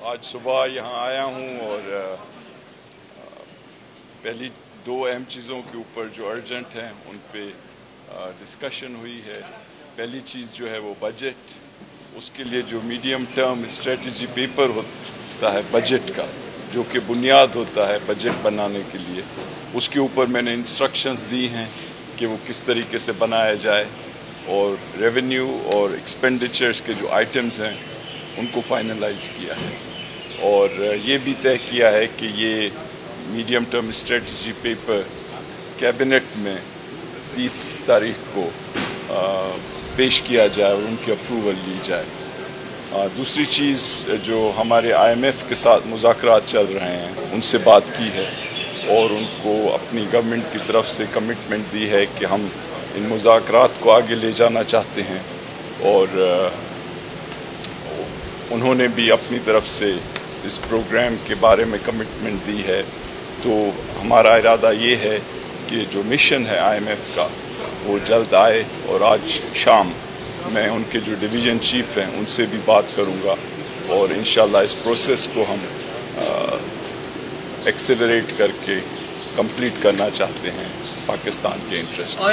आज सुबह यहाँ आया हूँ और पहली दो अहम चीज़ों के ऊपर जो अर्जेंट हैं उन पे डिस्कशन हुई है। पहली चीज़ जो है वो बजट, उसके लिए जो मीडियम टर्म स्ट्रेटजी पेपर होता है बजट का, जो कि बुनियाद होता है बजट बनाने के लिए, उसके ऊपर मैंने इंस्ट्रक्शंस दी हैं कि वो किस तरीके से बनाया जाए, और रेवेन्यू और एक्सपेंडिचर्स के जो आइटम्स हैं उनको फाइनलाइज किया है, और ये भी तय किया है कि ये medium term strategy paper cabinet में 30 तारीख को पेश किया जाए और उनकी अप्रूवल ली जाए। दूसरी चीज़ जो हमारे IMF के साथ मुज़ाकरात चल रहे हैं उनसे बात की है और उनको अपनी गवर्नमेंट की तरफ से कमिटमेंट दी है कि हम इन मुज़ाकरात को आगे ले जाना चाहते हैं, और उन्होंने भी अपनी तरफ से इस प्रोग्राम के बारे में कमिटमेंट दी है। तो हमारा इरादा ये है कि जो मिशन है IMF का वो जल्द आए, और आज शाम मैं उनके जो डिवीज़न चीफ हैं उनसे भी बात करूंगा, और इंशाल्लाह इस प्रोसेस को हम एक्सेलरेट करके कंप्लीट करना चाहते हैं पाकिस्तान के इंटरेस्ट में।